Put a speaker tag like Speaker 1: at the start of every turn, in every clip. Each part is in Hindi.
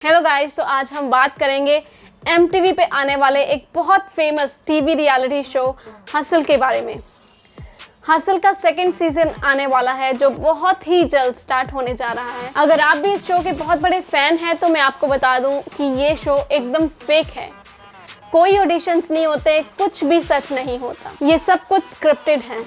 Speaker 1: हेलो गाइस, तो आज हम बात करेंगे MTV पे आने वाले एक बहुत famous TV reality show hustle के बारे में। हसल का सेकंड सीजन आने वाला है जो बहुत ही जल्द स्टार्ट होने जा रहा है। अगर आप भी इस शो के बहुत बड़े फैन हैं तो मैं आपको बता दूं कि ये शो एकदम फेक है। कोई ऑडिशंस नहीं होते, कुछ भी सच नहीं होता, ये सब कुछ स्क्रिप्टेड है।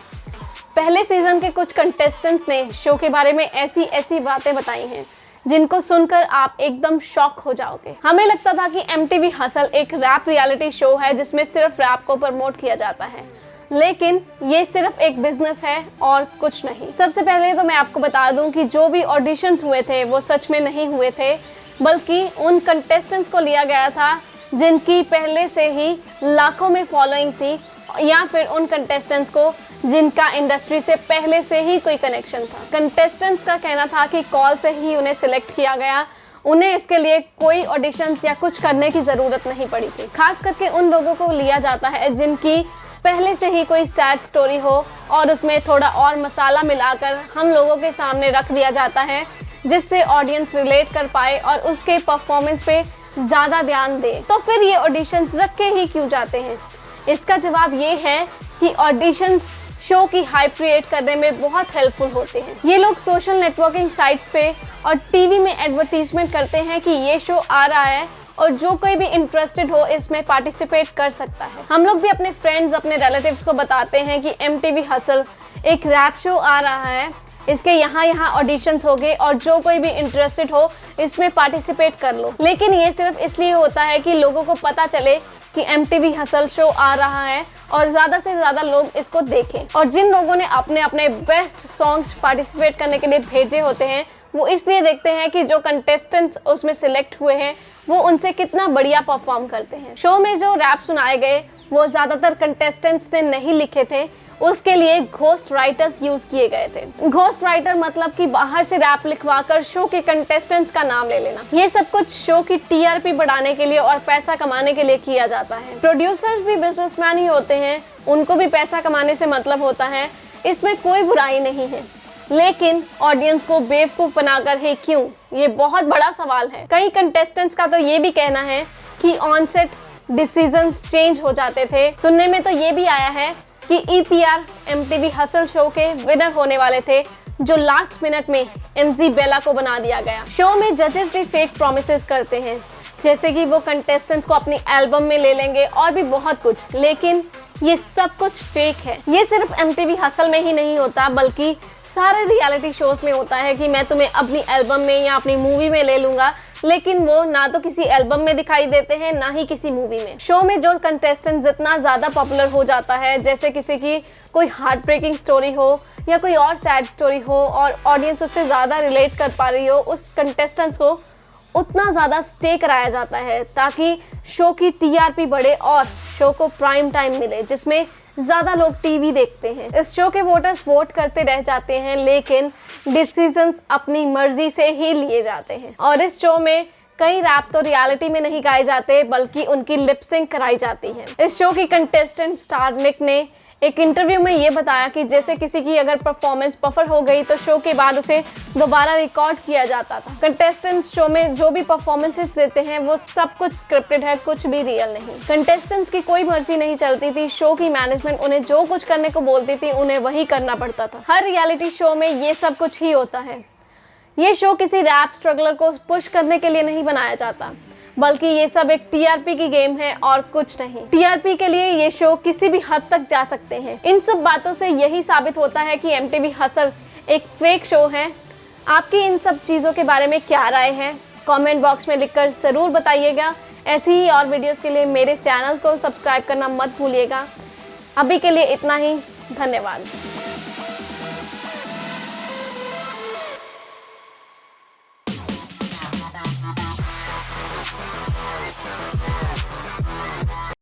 Speaker 1: पहले सीजन के कुछ कंटेस्टेंट्स ने शो के बारे में ऐसी ऐसी बातें बताई हैं जिनको सुनकर आप एकदम शॉक हो जाओगे। हमें लगता था कि MTV हसल एक रैप रियलिटी शो है जिसमें सिर्फ रैप को प्रमोट किया जाता है, लेकिन ये सिर्फ एक बिजनेस है और कुछ नहीं। सबसे पहले तो मैं आपको बता दूं कि जो भी ऑडिशंस हुए थे वो सच में नहीं हुए थे, बल्कि उन कंटेस्टेंट्स को लिया गया था जिनकी पहले से ही लाखों में फॉलोइंग थी, या फिर उन कंटेस्टेंट्स को जिनका इंडस्ट्री से पहले से ही कोई कनेक्शन था। कंटेस्टेंट्स का कहना था कि कॉल से ही उन्हें सिलेक्ट किया गया, उन्हें इसके लिए कोई ऑडिशंस या कुछ करने की ज़रूरत नहीं पड़ी थी। खास करके उन लोगों को लिया जाता है जिनकी पहले से ही कोई सैड स्टोरी हो और उसमें थोड़ा और मसाला मिलाकर हम लोगों के सामने रख दिया जाता है, जिससे ऑडियंस रिलेट कर पाए और उसके परफॉर्मेंस पे ज़्यादा ध्यान दे। तो फिर ये ऑडिशंस रख के ही क्यों जाते हैं? इसका जवाब ये है कि ऑडिशंस शो की हाइप क्रिएट करने में बहुत हेल्पफुल होते हैं। ये लोग सोशल नेटवर्किंग साइट्स पे और टीवी में एडवर्टीजमेंट करते हैं कि ये शो आ रहा है और जो कोई भी इंटरेस्टेड हो इसमें पार्टिसिपेट कर सकता है। हम लोग भी अपने फ्रेंड्स, अपने रिलेटिव्स को बताते हैं कि MTV हसल एक रैप शो आ रहा है, इसके यहाँ ऑडिशंस होंगे और जो कोई भी इंटरेस्टेड हो इसमें पार्टिसिपेट कर लो। लेकिन ये सिर्फ इसलिए होता है कि लोगों को पता चले कि MTV हसल शो आ रहा है और ज़्यादा से ज़्यादा लोग इसको देखें। और जिन लोगों ने अपने अपने बेस्ट सॉन्ग्स पार्टिसिपेट करने के लिए भेजे होते हैं वो इसलिए देखते हैं कि जो कंटेस्टेंट्स उसमें सिलेक्ट हुए हैं वो उनसे कितना बढ़िया परफॉर्म करते हैं। शो में जो रैप सुनाए गए वो ज़्यादातर कंटेस्टेंट्स ने नहीं लिखे थे, उसके लिए घोस्ट राइटर्स यूज़ किए गए थे। घोस्ट राइटर मतलब कि बाहर से रैप लिखवाकर शो के कंटेस्टेंट्स का नाम ले लेना। ये सब कुछ शो की TRP बढ़ाने के लिए और पैसा कमाने के लिए किया जाता है। प्रोड्यूसर्स भी बिजनेसमैन ही होते हैं, उनको भी पैसा कमाने से मतलब होता है, इसमें कोई बुराई नहीं है। लेकिन ऑडियंस को बेवकूफ़ बनाकर ही क्यों, ये बहुत बड़ा सवाल है। कई कंटेस्टेंट्स का तो ये भी कहना है कि ऑन सेट डिसीजंस चेंज हो जाते थे। सुनने में तो ये भी आया है कि EPR MTV हसल शो के विनर होने वाले थे, जो लास्ट मिनट में MZ बेला को बना दिया गया। शो में जजेस भी फेक प्रॉमिसेस करते हैं, जैसे कि वो कंटेस्टेंट्स को अपनी एल्बम में ले लेंगे और भी बहुत कुछ, लेकिन ये सब कुछ फेक है। ये सिर्फ MTV हसल में ही नहीं होता, बल्कि सारे रियलिटी शोज में होता है कि मैं तुम्हें अपनी एल्बम में या अपनी मूवी में ले लूंगा, लेकिन वो ना तो किसी एल्बम में दिखाई देते हैं ना ही किसी मूवी में। शो में जो कंटेस्टेंट जितना ज़्यादा पॉपुलर हो जाता है, जैसे किसी की कोई हार्ट ब्रेकिंग स्टोरी हो या कोई और सैड स्टोरी हो और ऑडियंस उससे ज़्यादा रिलेट कर पा रही हो, उस कंटेस्टेंट्स को उतना ज़्यादा स्टे कराया जाता है ताकि शो की TRP बढ़े और शो को प्राइम टाइम मिले जिसमें ज़्यादा लोग टीवी देखते हैं। इस शो के वोटर्स वोट करते रह जाते हैं, लेकिन डिसीजंस अपनी मर्जी से ही लिए जाते हैं। और इस शो में कई रैप तो रियलिटी में नहीं गाए जाते, बल्कि उनकी लिपसिंग कराई जाती है। इस शो की कंटेस्टेंट स्टार निक ने एक इंटरव्यू में ये बताया कि जैसे किसी की अगर परफॉर्मेंस पफर हो गई तो शो के बाद उसे दोबारा रिकॉर्ड किया जाता था। कंटेस्टेंट्स शो में जो भी परफॉर्मेंसेस देते हैं वो सब कुछ स्क्रिप्टेड है, कुछ भी रियल नहीं। कंटेस्टेंट्स की कोई मर्जी नहीं चलती थी, शो की मैनेजमेंट उन्हें जो कुछ करने को बोलती थी उन्हें वही करना पड़ता था। हर रियलिटी शो में ये सब कुछ ही होता है। ये शो किसी रैप स्ट्रगलर को पुश करने के लिए नहीं बनाया जाता, बल्कि ये सब एक TRP की गेम है और कुछ नहीं। TRP के लिए ये शो किसी भी हद तक जा सकते हैं। इन सब बातों से यही साबित होता है कि MTV हसल एक फेक शो है। आपकी इन सब चीज़ों के बारे में क्या राय है, कमेंट बॉक्स में लिखकर ज़रूर बताइएगा। ऐसी ही और वीडियोस के लिए मेरे चैनल को सब्सक्राइब करना मत भूलिएगा। अभी के लिए इतना ही, धन्यवाद।